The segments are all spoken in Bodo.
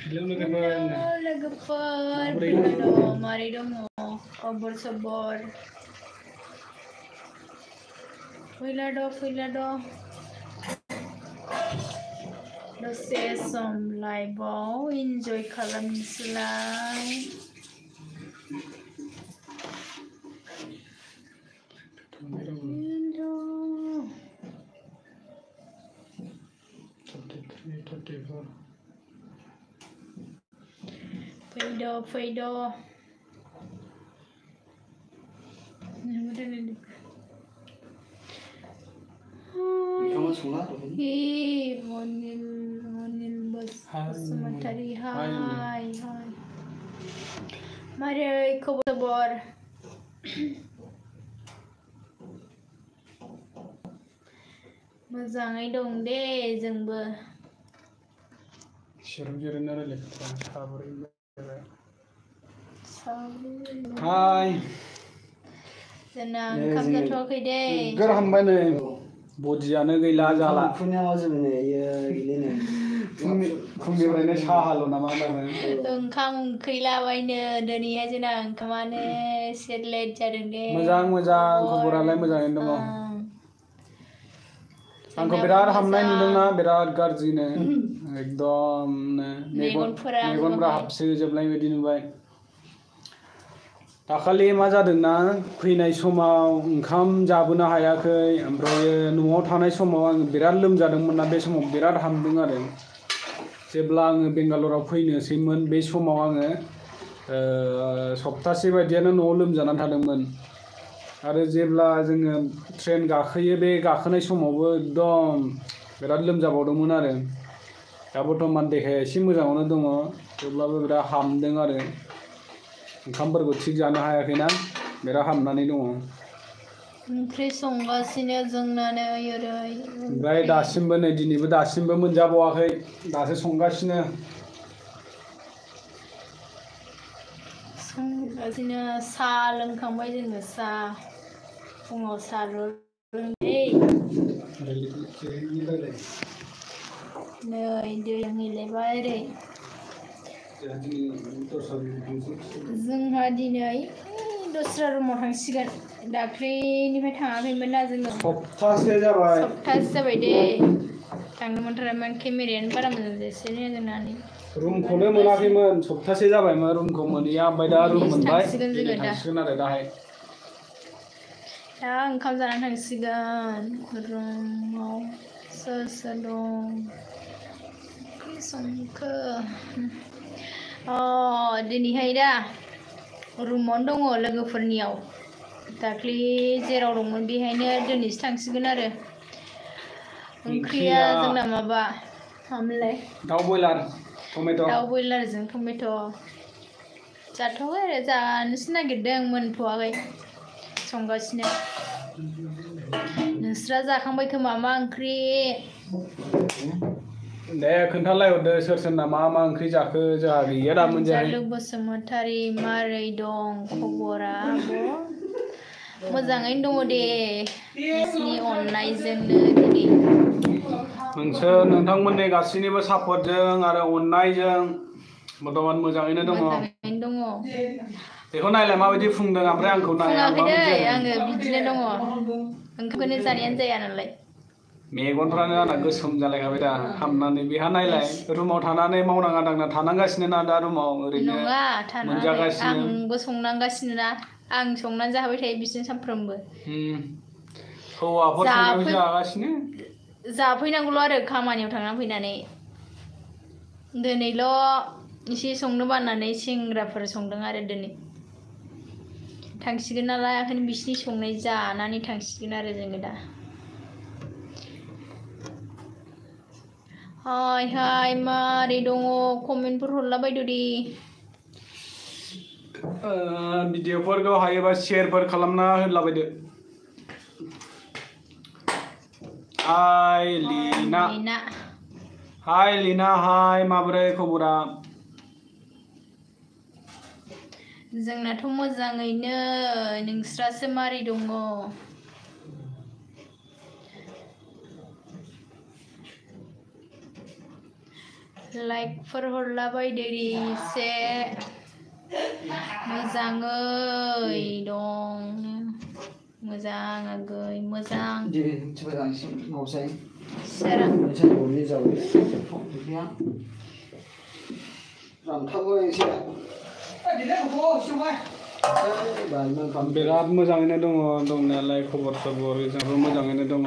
लोगोफोर मारै दङ खबर सबर फैला द दसे सम लाइभआव इन्जय खालामनोसैलाय फैद Basumatary hai मारै खबर सबर मोजाङै दं दे जोंबो हाय जोंना ओंखाम जाथ'वाखै दे गाहामबाय नै बदियानो गैला जाला फुंनिफ्रायनो साहाल' नामा ओंखाम ओंख्रिलाबायनो दिनैहाय जोंना ओंखामानो एसे लेट जादों दे मोजां खबरालाय मोजाङैनो दङ आंखौ बिराद हामनाय नुदोंना बिराद गाज्रिनो एकदम मेगनफोरा हाबसोजोबनाय बायदि नुबाय दाखालि मा जादोंना फैनाय समाव ओंखाम जाबोनो हायाखै ओमफ्राय न'आव थानाय समाव आं बिराद लोमजादोंमोन ना बे समाव बिराद हामदों आरो जेब्ला आङो बेंगालराव फैनोसैमोन बे समाव आङो सप्तासे बायदियानो न'आव लोमजानानै थादोंमोन आरो जेब्ला जोङो ट्रेन गाखोयो बे गाखोनाय समावबो एकदम बिराद लोमजाबावदोंमोन आरो दा बर्थमान देहाया एसे मोजाङावनो दङ थेवब्लाबो बिराद हामदों आरो ओंखामफोरखौ थिग जानो हायाखैना बिराद हामनानै दङ ओंख्रि संगासिनो जोंनानै ओरै ओमफ्राय दासिमबो नै दिनैबो दासिमबो मोनजाबावाखै दासो संगासिनो साहा लोंखांबाय जोङो साहा फुङाव साहा लोंदै नै दै लोंहैलायबाय ओरै जोंहा दिनै दस्रा रुमाव थांसिगोन दाख्लैनिफ्राय थाङाखैमोन ना जोङो सप्तासे जाबाय दे थांनो मोनथारामोन केमेरायानो बारा मोजां जायासै जोंना रुमखौनो मोनाखैमोन सप्तासे जाबायमोन रुमखौ मोनैया ओमफ्राय दा रुम मोनबाय थांसिगोन आरो दाहाय दा ओंखाम जानानै थांसिगोन रुमाव सोर सोर दं ओंख्रि संखो दिनैहाय दा रुमावनो दङ लोगोफोरनियाव दाख्लै जेराव दंमोन बेहायनो दिनैसो थांसिगोन आरो ओंख्रिया जोंना माबा मामोनलाय दाउ बयलारजों टमेट' जाथ'वाखै आरो जानोसो नागिरदों मोनथ'वाखै संगासिनो नोंस्रा जाखांबाय खोमा मा ओंख्रि दे खोन्थालायहरदो सोर सोरना मा ओंख्रि जाखो जोंहा गैया दा मोनजायाखै सानजु बसुमतारी मारै दं खबरा मोजाङैनो दङ दे नोंसिनि अननायजोंनो दिनै नोंथांमोननि गासैनिबो सापर्टजों आरो अननायजों बर्थमान मोजाङैनो दङ बेखौ नायलाय माबायदि फुंदों ओमफ्राय आंखौ फुङाखै आङो बिदिनो दङ ओंखामखौनो जानायानो जाया नालाय मेगनफ्रानो आंना गोसोम जालायखाबाय दा हामनानै बेहा नायलाय रुमाव थानानै मावनाङा दांना थानांगासिनो ना दा रुमाव ओरैनो नङा थानाङाखै आंबो संनांगासिनो ना आं संनानै जाहोबाय थायो बिसोरनो सानफ्रोमबो हौवाफोर संनायाव जागासिनो जाफैनांगौल' आरो खामानियाव थांनानै फैनानै दिनैल' एसे संनो बानानै सेंग्राफोर संदों आरो दिनै थांसिगोन नालाय ओंखायनो बिसिनि संनाय जानानै थांसिगोन आरो जोङो दा हाय मारै दङ कमेन्टफोर हरलाबायदो दे भिडिअफोरखौ हायोबा शेयारफोर खालामना होलाबायदो हाय लिना हाय माबोरै खबरा जोंनाथ' मोजाङैनो नोंस्रासो मारै दङ लाइकफोर हरलाबायदो एसे मोजाङै दं मोजाङै मोजां सोरा बिराद मोजाङैनो दङ दंनायालाय खबर सबर जोंबो मोजाङैनो दङ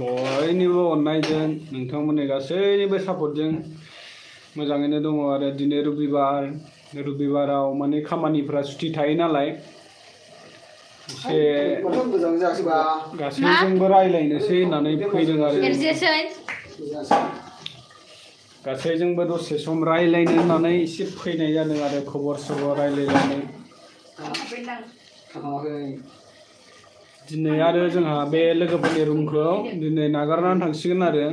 बयनिबो अननायजों नोंथांमोननि गासैनिबो सापर्टजों मोजाङैनो दङ आरो दिनै रबिबाराव माने खामानिफ्रा सुटि थायो नालाय एसे गासैजोंबो रायलायनोसै होननानै फैदों आरो गासैजोंबो दसे सम रायलायनो होननानै एसे फैनाय जादों आरो खबर सबर रायलायनानै दिनै आरो जोंहा बे लोगोफोरनि रुमखौ दिनै नागारनानै थांसिगोन आरो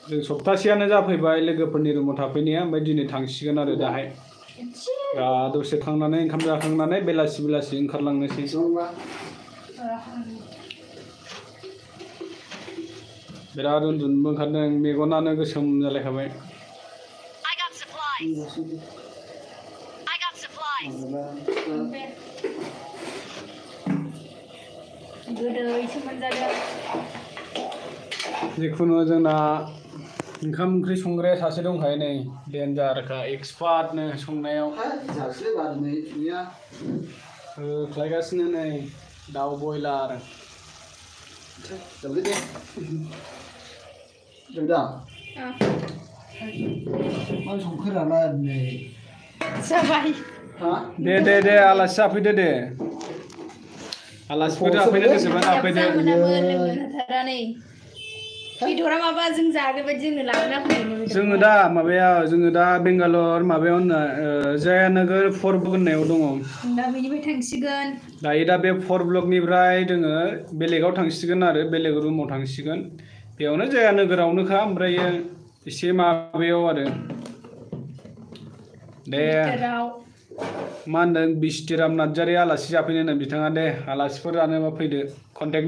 जों सप्तासेयानो जाफैबाय लोगोफोरनि रुमाव थाफैनाया ओमफ्राय दिनै थांसिगोन आरो दाहाय दा दसे थांनानै ओंखाम जाखांनानै बेलासि ओंखारलांनोसै बिराद उन्दुनोबो ओंखारदों मेगनानो गोसोम जालायखाबाय जिखुनु जोंना ओंखाम ओंख्रि संग्राया सासे दंखायो नै डेन्जारखा एक्सपार्टनो संनायाव होख्लायगासिनो नै दाउ बयलार दे आलासि जाफैदो दे आलासिफोर जाफैनो गोसोबा जाफैदो बेदरा माबा जों जागोन बायदि जोंनो लाबोना फैनो जोङो दा बेंगालर माबायाव जयानगर 4 ब्लक होननायाव दङ दा बेनिफ्राय थांसिगोन दायो दा बे 4 ब्लकनिफ्राय जोङो बेलेगाव थांसिगोन आरो बेलेग रुमाव थांसिगोन बेयावनो जयानगरावनोखा ओमफ्रायो एसे माबायाव आरो दे मा होनदों बिस्थिराम नार्जारि आलासि जाफैनो होनो बिथाङा दे आलासिफोर जानोबा फैदो कन्टेक्ट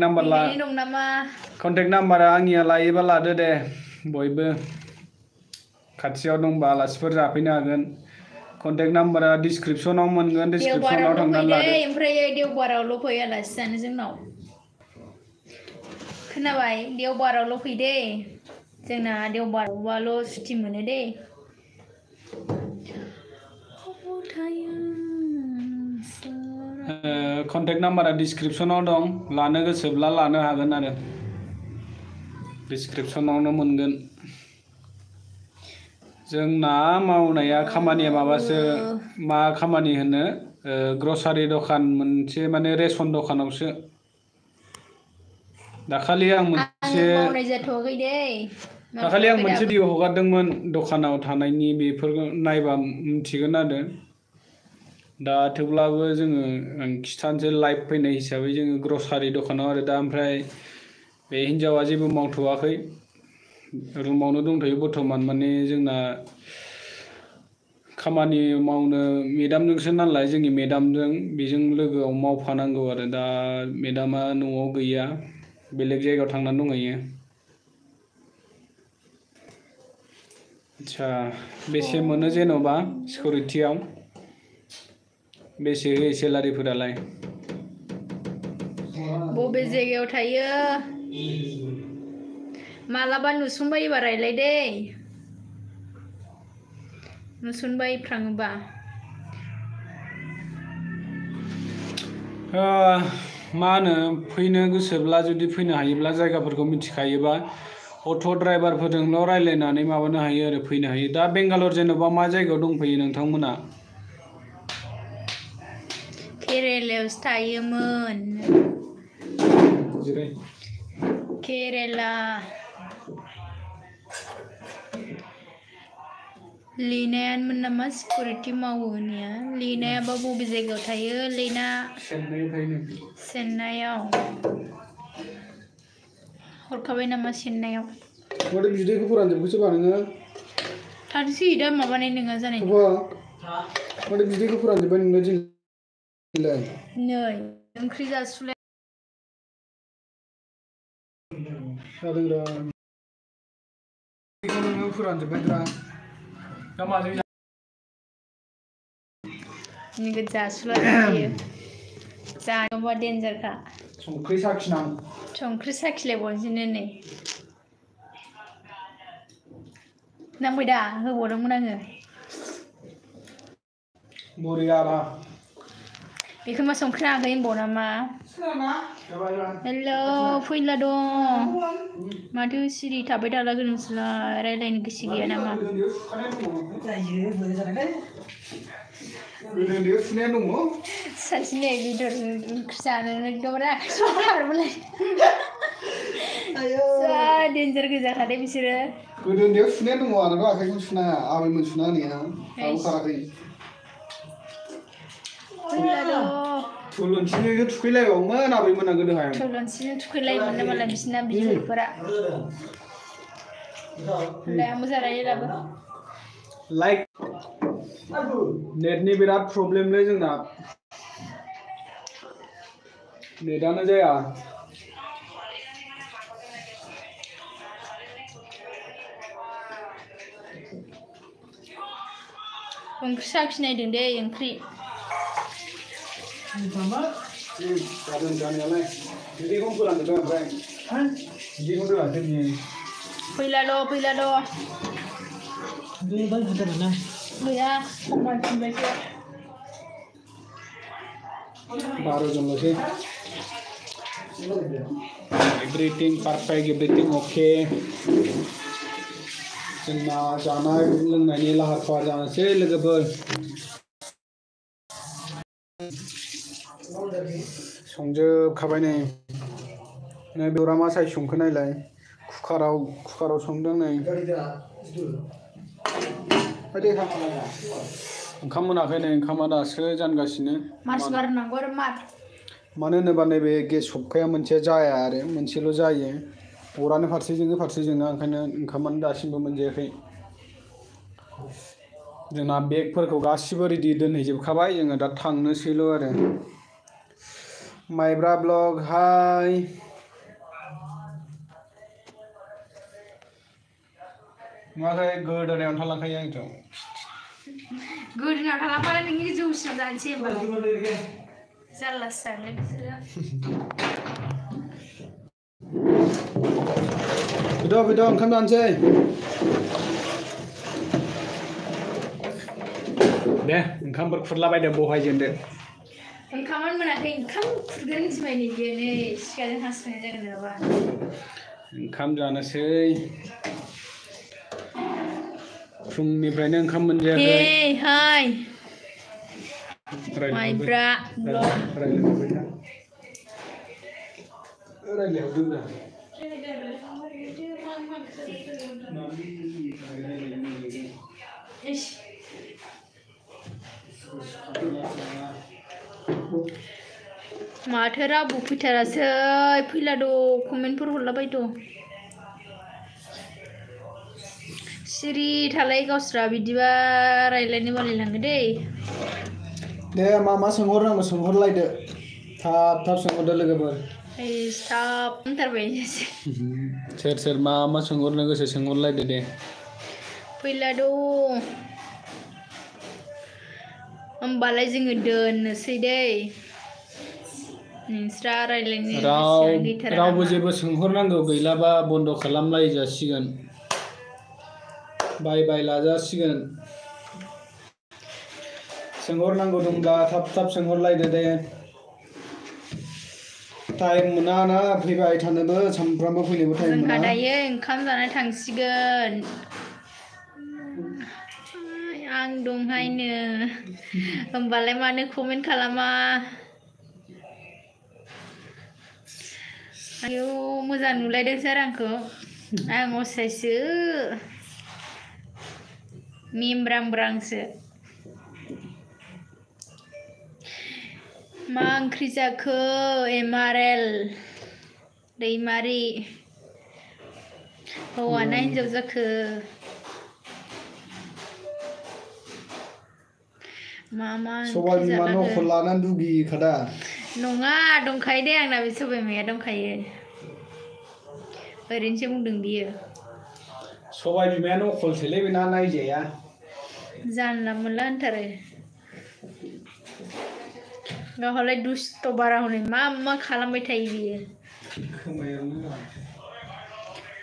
नाम्बारा आंनिया लायोबा लादो दे बयबो खाथियाव दंबा आलासिफोर जाफैनो हागोन कन्टेक्ट नाम्बारा डिसक्रिपसनाव मोनगोन डिसक्रिपसनाव थांनानै लादो ओमफ्राय देवबारावल' फै आलासि जानो जोंनाव खोनाबाय देवबारावल' फै दे जोंना देवबारावबाल' सुटि मोनो दे कन्टेक्ट नाम्बारा डिसक्रिपसनाव दं लानो गोसोब्ला लानो हागोन आरो डिसक्रिपसनावनो मोनगोन जोंना मावनाया खामानिया माबासो मा खामानि होनो ग्रसारि दखान मोनसे माने रेसन दखानावसो दाखालि आं मोनसे भिडिअ हगारदोंमोन दखानाव थानायनि बेफोरखौ नायबा मिथिगोन आरो दा थेवब्लाबो जोङो खिथानोसै लाइभ फैनाय हिसाबै जोङो ग्रसारि दखानाव आरो दा ओमफ्राय बे हिन्जावा जेबो मावथ'वाखै रुमावनो दंथ'यो बर्थमान माने जोंना खामानि मावनो मेदामजोंसो नालाय जोंनि मेदामजों बेजों लोगोआव मावफानांगौ आरो दा मेदामा न'आव गैया बेलेग जायगायाव थांनानै दंहैयो आच्छा बेसे मोनो जेन'बा सिकिउरिटियाव बेसे होयो सेलारिफोरालाय बबे जायगायाव थायो मालाबा नुसनबायोबा रायलाय दे नुसनबायफ्राङोबा मा होनो फैनो गोसोब्ला जुदि फैनो हायोब्ला जायगाफोरखौ मिथिखायोबा अट' ड्राइभारफोरजोंल' रायलायनानै माबानो हायो आरो फैनो हायो दा बेंगालर जेन'बा मा जायगायाव दंफैयो नोंथांमोना केरेलायावसो थायोमोन केरेला लिनायानोमोन नामा सिकिउरिटि मावो होननाया लिनायाबा बबे जायगायाव थायो लिना चेन्नाइआव हरखाबाय नामा चेन्नाइआव माथो बिदैखौ फोरानजोबखोसो नोङो थाथोंसै दा माबानाय नङा जानाय माथो बिदैखौ फोरानजोब्बाय नोङो दिनैलाय नै ओंख्रि जासुलाय जादोंरा बेखौ नोङो फोरानजोब्बायब्रा माजों नोगोद जासुलायो जानोबा डेन्जारखा संख्रि साखिनां संख्रि साखिलायबावनोसैनो नै नांबाय दा होबावदोंमोन आङो बरियारा बेखौ मा संख्रि नाङाखै होनबाव नामा हेलौ फैला दं माथो सिरि थाबाय थालागो नोंसोरलाय रायलायनो गोसो गैया नामा सासे नै बेदर ओंख्रि जानो एकदमबारे आखाइ खारबोलाय जा डेन्जार गोजाखादे बिसोरो गोदोनियाव सुनाया दङ आंनाथ' आखाइखौ सुना आबैमोन सुना होनाया दाबो खाराखै थुलुनसिजों थुखैलायबावोमोन आबैमोना गोदोहाय थुलुनसिजों थुखैलायोमोन मालाय बिसिना बिबौफोरा आंबो जालायो दाबो लाइक नेटनि बिराद प्रब्लेमलै जोंना नेटानो जाया ओंख्रि साखिनायदों दे ओंख्रि जादों जानायालाय बिदिखौ फोरानजोबदों ओमफ्राय बिदिखौ दोनाखै बियो फैला द' गैया खमायफिनबायसो 12 जनल'सै एभ्रिथिं पारफेक्ट एभ्रिथिं अके जोंना जानाय लोंनायनि लाहार फाहार जानोसै लोगोफोर संजोबखाबाय नै बेदरा मा साइज संखो नायलाय कुकाराव संदों नै ओंखाम मोनाखै नै ओंखामा दासो जानगासिनो मानो होनोबा नैबे गेस सबखाया मोनसेया जाया आरो मोनसेल' जायो अरानो फारसेजोंनो ओंखायनो ओंखामानो दासिमबो मोनजायाखै जोंना बेगफोरखौ गासिबो रेडि दोनहैजोबखाबाय जोङो दा थांनोसैल' आरो माइब्रा ब्लग हाय नुवाखै गोदोनायावनो थालांखायो आंथ' गोदोनायाव थालांबालाय नोंनि जौसिनाव जानोसै होमबालाय जारलासो जागोनलै बिसोरो फैद' ओंखाम जानोसै दे ओंखामफोर खुरलाबायदो बहायजेनदो ओंखामानो मोनाखै ओंखाम खुरग्रोनो थिनबाय नै बियो नै सिखाजों हासुनाय जागोन नङाबा ओंखाम जानोसै फुंनिफ्रायनो ओंखाम मोनजायाखै हाय माइब्रा रायलायहरदोब्रा माथो रावबो फैथारासै फैलाद' कमेन्टफोर हरलाबायद' सिरि थालाय गावस्रा बिदिबा रायलायनो बालायलाङो दै दे मा सोंहरनांगौ सोंहरलायदो थाब सोंहरदो लोगोफोर थाब होनथारबाय सोर मा सोंहरनो गोसो सोंहरलायदो दे फैलाद' होमबालाय जोङो दोननोसै दै नोंस्रा रायलायनो गोसोआनो गैथारा रावबो जेबो सोंहरनांगौ गैलाबा बन्द' खालामलाय जासिगोन बाय लाजासिगोन सोंहरनांगौ दंब्ला थाब सोंहरलायदो दे टाइम मोना ना फैबाय थानोबो सानफ्रामबो फैनोबो टाइम मोना जोंहा दायो ओंखाम जानो थांसिगोन आं दंहायनो होमबालाय मानो कमेन्ट खालामा आयौ मोजां नुलायदोंसो आरो आंखौ आं असायसो मेमब्रांब्रांसो मा ओंख्रि जाखो एमारेल दैमारि हौवा ना हिनजाव जाखो मा सबाय ओंख्रि बिमा जालांखो नखल लानानै दुगिखादा नङा दंखायो दे आंना बे सबाय बिमाया दंखायो ओरैनोसो बुंदों बियो सबाय बिमाया नखलसोलै बेना नायजाया जानला मोनला होनथारो गावहालाय दुस्थ' बारा हनै मा खालामबाय थायो बियो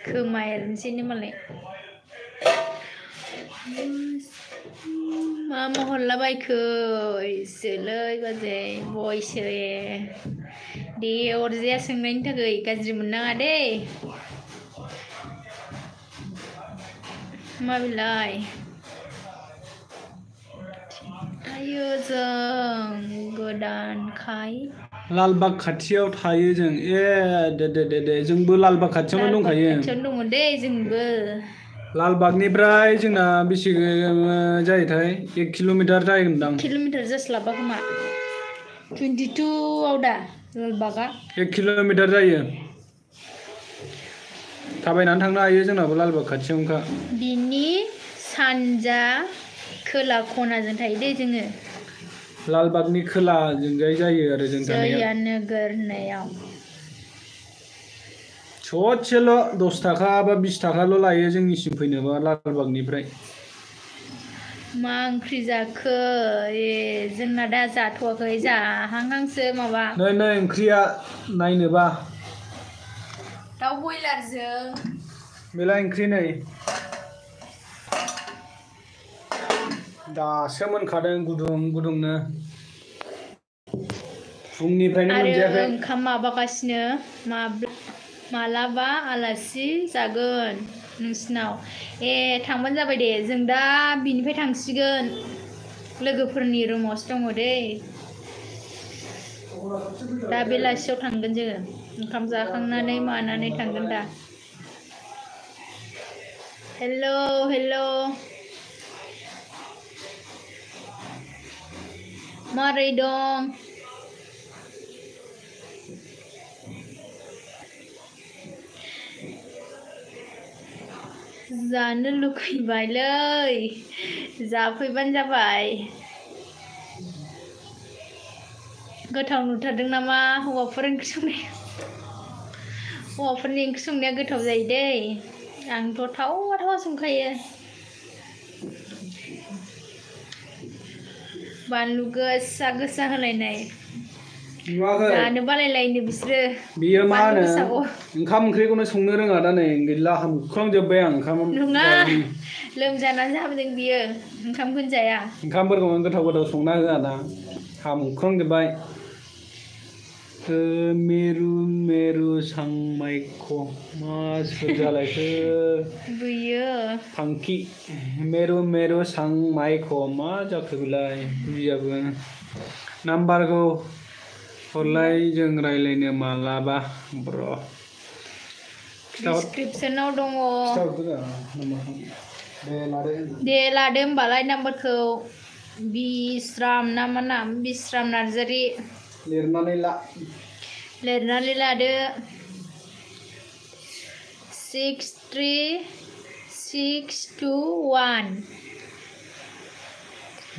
खोमा एरनोसैनो मालाय मा हरलाबायखो इसोलै बाजै बयसो दे अरजाया सोंनायनि थाखाय गाज्रि मोननाङा दे मा बिलाय थायो जों गोदानखाय लालबाग खाथियाव थायो जों दे जोंबो लालबाग खाथियावनो दंखायो खाथियावनो दङ दे जोंबो लालबागनिफ्राय जोंना बेसे जायोथाय 1 किल'मिटार जागोनदां किल'मिटार जास्लाबा खोमा 22 आव दा लालबागा 1 किल'मिटार जायो थाबायनानै थांनो हायो जोंनाबो लालबाग खाथियावनोखा बिनि सानजा खोला खनाजों थायो दे जोङो लालबागनि खोलाजोंजाय जायो आरो जों थानाया जया नोगोर होननायाव ससेल' 10 थाखा बा 20 थाखाल' लायो जोंनिसिम फैनोबा लालबागनिफ्राय मा ओंख्रि जाखो जोंना दा जाथ'वाखै जाहांहांसो माबा नै ओंख्रिया नायनोबा दाउ बयलारजों बेलाय ओंख्रि नै दासो मोनखादों गुदुंनो फुंनिफ्रायनो मोनजायाखै आरो ओंखाम माबागासिनो मालाबा आलासि जागोन नोंसिनाव थांबानो जाबाय दे जों दा बिनिफ्राय थांसिगोन लोगोफोरनि रुमावसो दङ दे दा बेलासियाव थांगोन जोङो ओंखाम जाखांनानै मानानै थांगोन दा हेल' मारै दं जानो लुगैबायलै जाफैबानो जाबाय गोथाव नुथारदों नामा हौवाफोरनि ओंख्रि संनाया गोथाव जायो दै आंथ' थावा संखायो बानलु गोसा होलायनाय जानो बालायलायनो बिसोरो बियो मा होनो ओंखाम ओंख्रिखौनो संनो रोङा दा नै गैला हामख्रांजोब्बाय आं ओंखाम नङा लोमजानानै जाबोदों बियो ओंखामखौनो जाया ओंखामफोरखौनो गोथाव संना होआ दा हामख्रांजोब्बाय मेरु सांमाइख मा सोर जालायखो बैयो फांखि मेरु सांमाइख मा जाखो बेलाय बुजियाबो नाम्बारखौ हरलाय जों रायलायनो मालाबा डिसक्रिपसनाव दङ दे लादो होमबालाय नाम्बारखौ बिस्राम ना मा नाम बिस्राम नार्जारि लिरनानै लादो 63621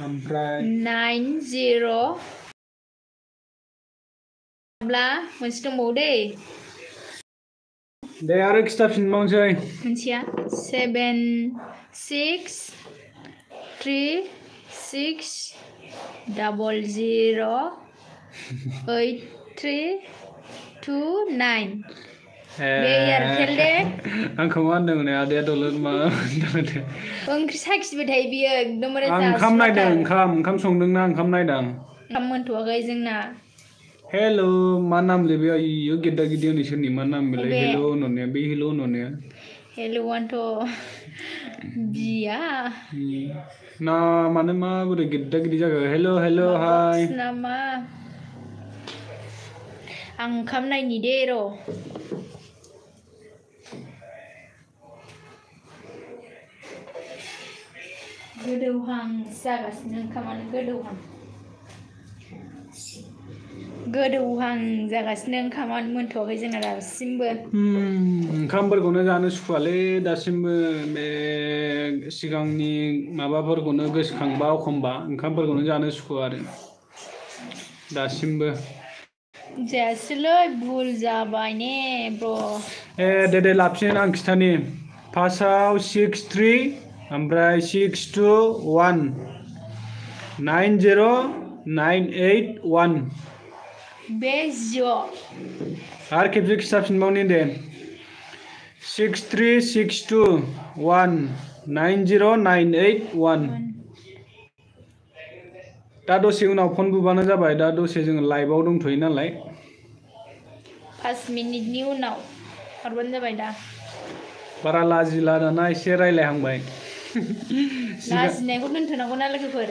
ओमफ्राय 90 मोनसे दंबावो दे आरो खिथाफिनबावनोसै मोनसेया 7636008329 बे एयारटेल दे आंखौ मा होनदोंमोन आदाया दलद मा ओंख्रि साखिबाय थायो बियो एकदमबारे आं ओंखाम नायदों ओंखाम संदोंना ओंखाम नायदों ओंखाम मोनथ'वाखै जोंना हेल' मा नामलै बे आयौ गेद्दा गिदि उन्दै सोरनि मा नाम बेलाय हेल' होनहरनाया बे हेल' होनहरनाया हेल'आनोथ' बिया नामानो माबोरै गेद्दा गिदि जाखो हेल' हाय नामा आं ओंखाम नायनि दे र' गोदौहां जागासिनो ओंखामानो गोदौहां जागासिनो ओंखामानो मोनथ'वाखै जोंना दासिमबो ओंखामफोरखौनो जानो सुखुवालै दासिमबो बे सिगांनि माबाफोरखौनो गोसोखांबा एखमबा ओंखामफोरखौनो जानो सुखुवा आरो दासिमबो जायासैलै भुल जाबाय ने ब्र' दे लाफिन आं खिथानि फार्स्टआव 63 ओमफ्राय 621909881 बे जिअ आरो खेबसे खिथाफिनबावनि दे 63621909881 दा दसे उनाव फन बुबानो जाबाय दा दसे जोङो लाइभआव दंथ'यो नालाय 5 मिनिटनि उनाव हरबानो जाबाय दा बारा लाजिला दाना एसे रायलायहांबाय लाजिनायखौ दोनथ'नांगौ ना लोगोफोर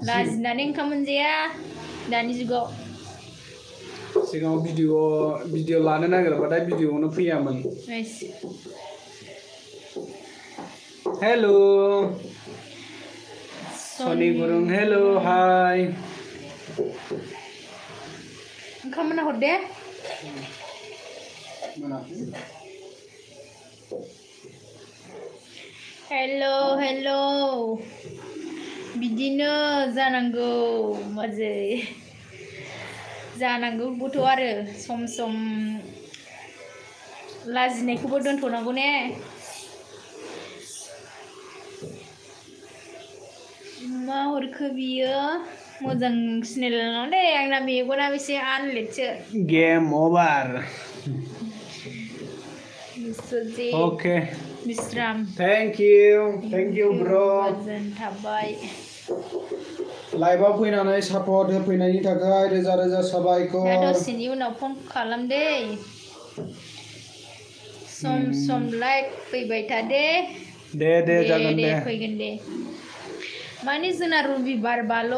लाजिनानै ओंखाम मोनजाया दानि जुगाव सिगाङाव भिडिअ लानो नागिरबाथाय भिडिअआवनो फैयामोन हेल' सनि गुरुं हेल' हाय ओंखाम मोना हरदे हेल' बिदिनो जानांगौ माजै जानांगौबोथ' आरो सम सम लाजिनायखौबो दोनथ'नांगौ ने मा हरखो बियो मोजां सिनायलाय लाङा दे आंना मेगना बेसे आनलिटसो गेम अभार ओके बिस्राम थेंक इउ ब्र गोजोन थाबाय लाइभआव फैनानै सापर्ट होफैनायनि थाखाय रोजा रोजा साबायखर दा दसेनि उनाव फन खालामदे सम लाइभ फैबाय था दे जागोन दे फैगोन दे माने जोंना रबिबारबाल'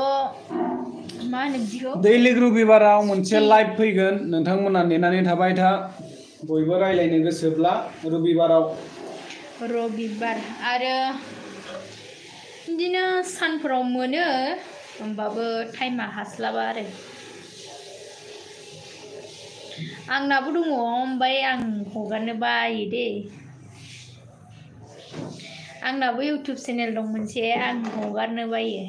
मा होनो बिदिखौ दैलिक रबिबाराव मोनसे लाइभ फैगोन नोंथांमोना नेनानै थाबाय था बयबो रायलायनो गोसोब्ला रबिबार आरो बिदिनो सानफोराव मोनो होमबाबो टाइमा हास्लाबा आरो आंनाबो दङ ओमफ्राय आं हगारनो बायो दे आंनाबो इउटुब चेनेल दं मोनसे आं हगारनो बायो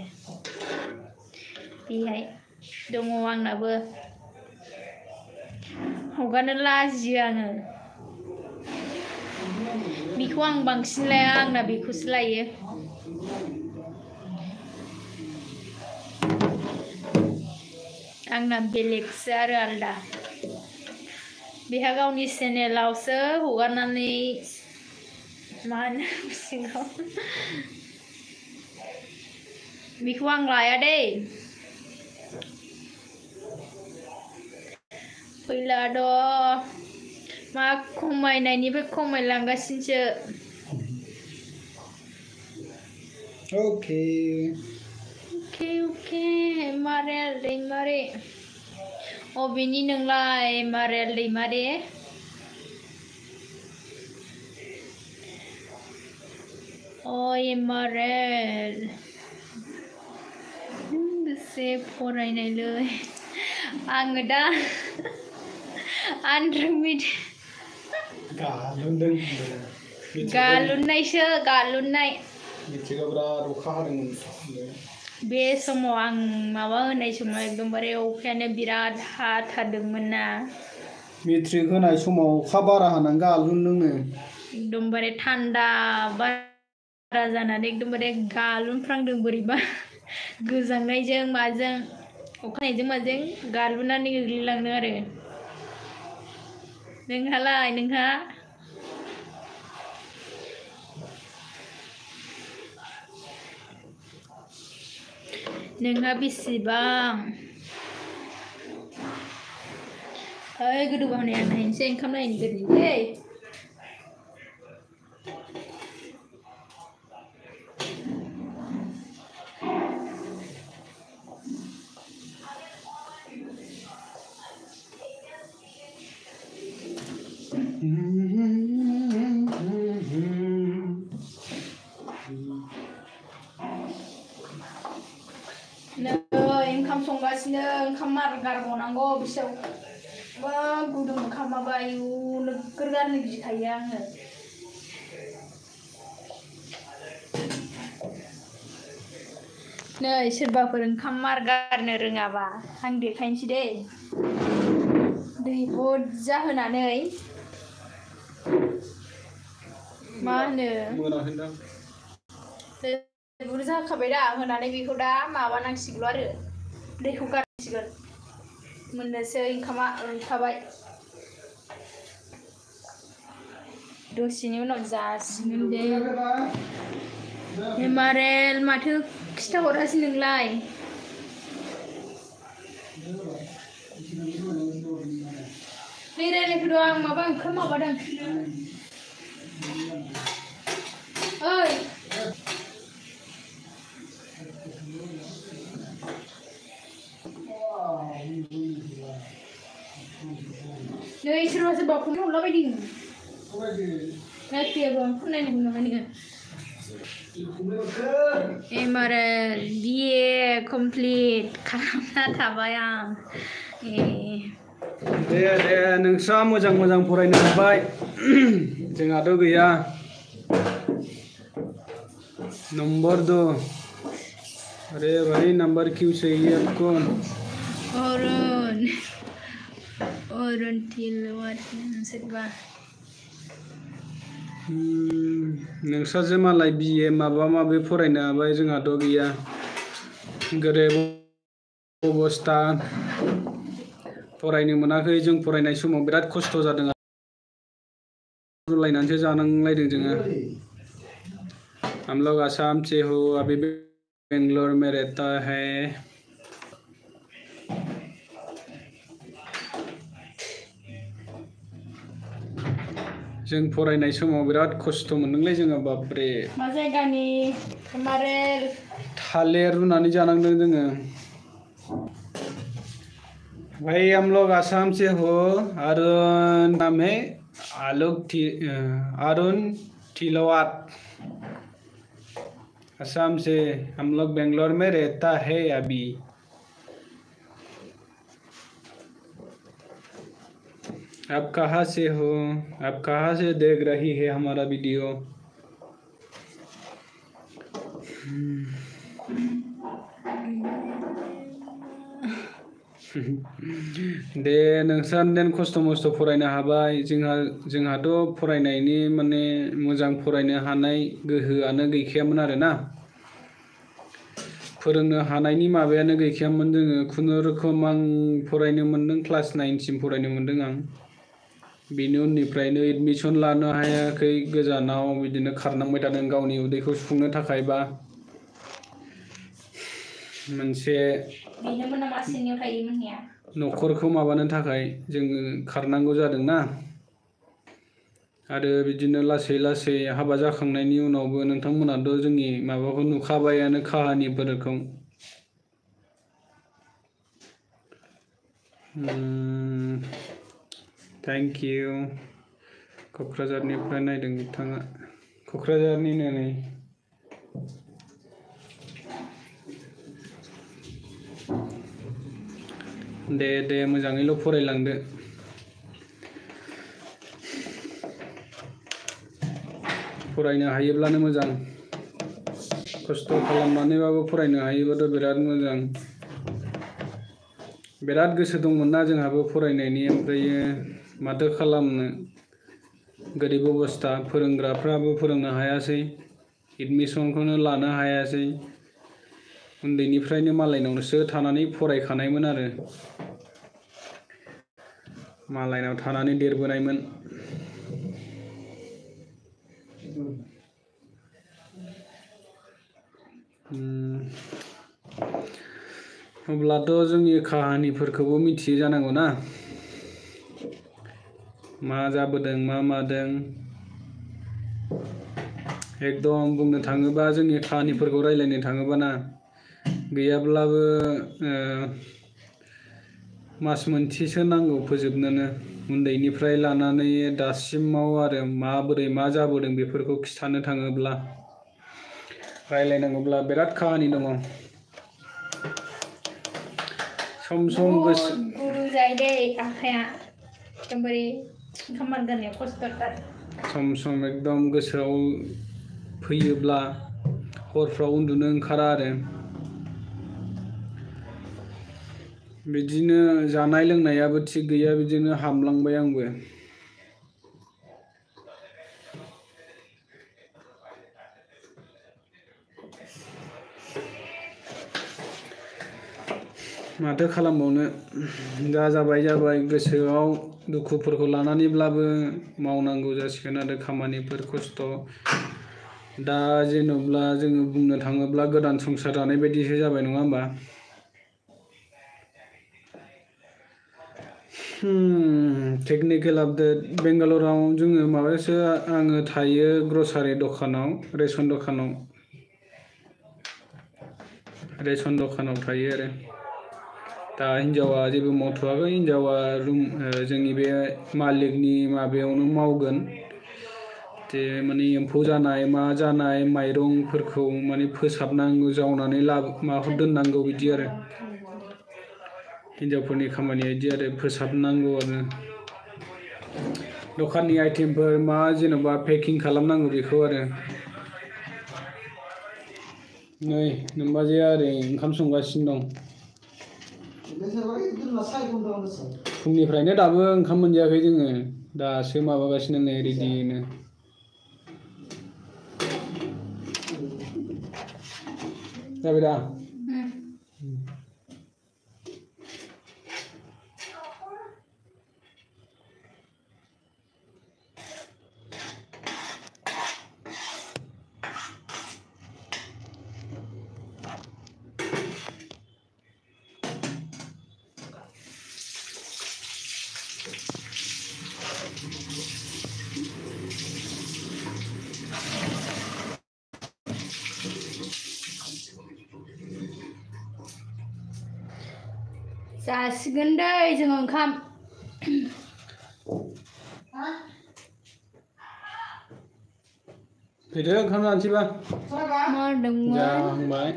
बेहाय दङ आंनाबो हगारनो लाजियो आङो बेखौ आं बांसिन लाया आंना बेखौसो लायो आंना बेलेगसो आरो आलदा बेहा गावनि चेनेलावसो हगारनानै मा होनो बिसिखौ बेखौ आं लाया दै फैला द' मा खमायनायनिफ्राय खमायलांगासिनोसो अके मारेल दैमारि अबेनि नोंलाय मारेल दैमारि मारेल बेसे फरायनायलै आङो दा गालुननाय बे समाव आं माबा होनाय समाव एकदमबारे अखायानो बिराद हाथारदोंमोन ना मेट्रिक होनाय समाव अखा बारा हानानै गालुनदोंनो एकदमबारे थान्दा बारा जानानै एकदमबारे गालुनफ्रांदों बोरैबा गोजांनायजों माजों अखानायजों माजों गालुनानै गोग्लैलांदों आरो नोंहालाय नोंहा बेसेबां गोदौबा हनै आं नायनोसै ओंखाम नायनो गोरलैलै ओंखाम संगासिनो ओंखाम मार गारबावनांगौ बिसोर गुदुं ओंखामाबो आयु नोगोर गारनो गिखायो आङो नै सोरबाफोर ओंखाम मार गारनो रोङाबा आं देखायनोसै दे दै बुरजा होनानै मा होनो बुरजा होखाबाय दा होनानै बेखौ दा माबानांसिगौ आरो दैखौ गारनांसिगोन मोननोसै ओंखामा रुइखाबाय दसेनि उनाव जासिगोन दे हेमारेल माथो खिथाहरासै नोंलाय नै रायलायफैद' आं माबा ओंखाम माबादों ओइ नै सोरबा सोरबा फन हरलाबायदों नायफैयाबो आं फन नायनायखौ नामा नोङो एमारेल बिए कमप्लिट खालामना थाबाय आं दे नोंस्रा मोजां फरायनो हाबाय जोंहाथ' गैया नंबर 2 अरे भाई नंबर क्यों चाहिए आपको अरुण तिलवार सोरबा नोंस्रासो मालाय बिए माबा माबि फरायनो हाबाय जोंहाथ' गैया गोरिब अबस्था फरायनो मोनाखै जों फरायनाय समाव बिराद खस्थ' जादों रुलायनानैसो जानांलायदों जोङो हम लोग आसाम से हो अभी बेंगलोर में रहता है जों फरायनाय समाव बिराद खस्थ' मोनदोंलै जोङो बापरे मा जायगानि हेमारेल थालिर रुनानै जानांदों जोङो भाई हम लोग आसाम से हो अरुण नाम है अरुण तिलवार असम से हम लोग बेंगलोर में रहता है अभी आप कहाँ से हो आप कहाँ से देख रही है हमारा वीडियो दे नोंस्रा खस्थ' मस्थ' फरायनो हाबाय जोंहाथ' फरायनायनि माने मोजां फरायनो हानाय गोहोआनो गैखायामोन आरोना फोरोंनो हानायनि माबायानो गैखायामोन जोङो खुनुरुखुम आं फरायनो मोनदों क्लास 9 सिम फरायनो मोनदों आं बेनि उननिफ्रायनो एडमिसन लानो हायाखै गोजानाव बिदिनो खारनांबाय थादों गावनि उदैखौ सुफुंनो थाखाय बा मोनसे न'खरखौ माबानो थाखाय जोङो खारनांगौ जादोंना आरो बिदिनो लासै लासै हाबा जाखांनायनि उनावबो नोंथांमोनाथ' जोंनि माबाखौ नुखाबायानो काहानिफोरखौ थेंक इउ क'क्राझारनिफ्राय नायदों बिथाङा क'क्राझारनिनो नै दे मोजाङैल' फरायलांदो फरायनो हायोब्लानो मोजां खस्थ' खालामनानैबाबो फरायनो हायोबाथ' बिराद मोजां बिराद गोसो दंमोन ना जोंहाबो फरायनायनि ओमफ्रायो माथो खालामनो गोरिब अबस्था फोरोंग्राफ्राबो फोरोंनो हायासै एडमिसनखौनो लानो हायासै उन्दैनिफ्रायनो मालायनावसो थानानै फरायखानायमोन आरो मालायनाव थानानै देरबोनायमोन अब्लाथ' जोंनि काहानिफोरखौबो मिथियो जानांगौ ना मा जाबोदों मा मादों एकदम बुंनो थाङोबा जोंनि काहानिफोरखौ रायलायनो थाङोबा ना गैयाब्लाबो मास मोनसेसो नांगौ फोजोबनोनो उन्दैनिफ्राय लानानै दासिमाव आरो माबोरै मा जाबोदों बेफोरखौ खिथानो थाङोब्ला रायलायनांगौब्ला बिराद काहानि दङ सम गोसो गुरु जायो दे आखाया एकदमबारे खामानि गारनाया खस्थ'थार सम एकदम गोसोआव फैयोब्ला हरफ्राव उन्दुनो ओंखारा आरो बिदिनो जानाय लोंनायाबो थिग गैया बिदिनो हामलांबाय आंबो माथो खालामबावनो दा जाबाय गोसोआव दुखुफोरखौ लानानैब्लाबो मावनांगौ जासिगोन आरो खामानिफोर खस्थ' दा जेन'ब्ला जोङो बुंनो थाङोब्ला गोदान संसार जानाय बायदिसो जाबाय नङा होमबा टेक्निकेल आपडेट बेंगालराव जोङो माबायावसो आङो थायो ग्रसारि दखानाव रेसन दखानाव थायो आरो दा हिनजावा जेबो मावथ'वाखै हिनजावा जोंनि बे मालिकनि माबायावनो मावगोन जे माने एम्फौ जानाय मा जानाय माइरंफोरखौ माने फोसाबनांगौ जावनानै दोननांगौ बिदि आरो हिनजावफोरनि खामानिया बिदि आरो फोसाबनांगौ आरो दखाननि आइटेमफोर मा जेन'बा पेकिं खालामनांगौ बेखौ आरो नै नोमबाजैया ओरै ओंखाम संगासिनो दं फुंनिफ्रायनो दाबो ओंखाम मोनजायाखै जोङो दासो माबागासिनो नै रेडिनो जाबाय दा जासिगोन दै जोङो ओंखाम फैदो ओंखाम जानोसैबा जाहांबाय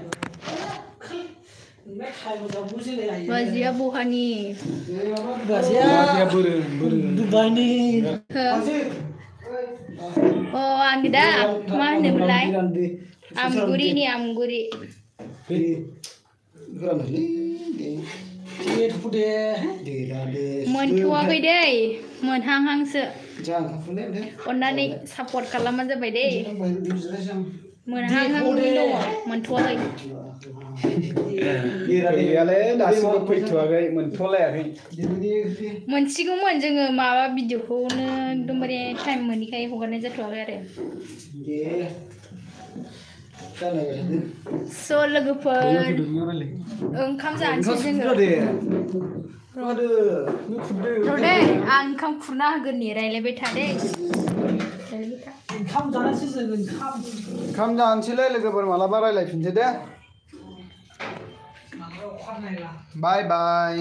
बाजिया बहानि बाजिया बोरो दुबाइनि अ आंनि दा मा होनोमोनलाय आमगुरि मोनथ'वाखै दै मोनहांहांसो अननानै सापर्ट खालामबानो जाबाय दै मोनहांहांनि दङ मोनथ'वाखै दासिमबो फैथ'वाखै मोनथ'लायाखै मोनसिगौमोन जोङो माबा भिडिअखौनो एकदमबारे टाइम मोनैखाय हगारनाय जाथ'वाखै आरो स' लोगोफोर ओंखाम जानोसै जोङो र' दै आं ओंखाम खुरना होगोन नै रायलायबाय था दै ओंखाम जानोसै जों ओंखाम जानोसैलै लोगोफोर मालाबा रायलायफिनसै दे बाय बाय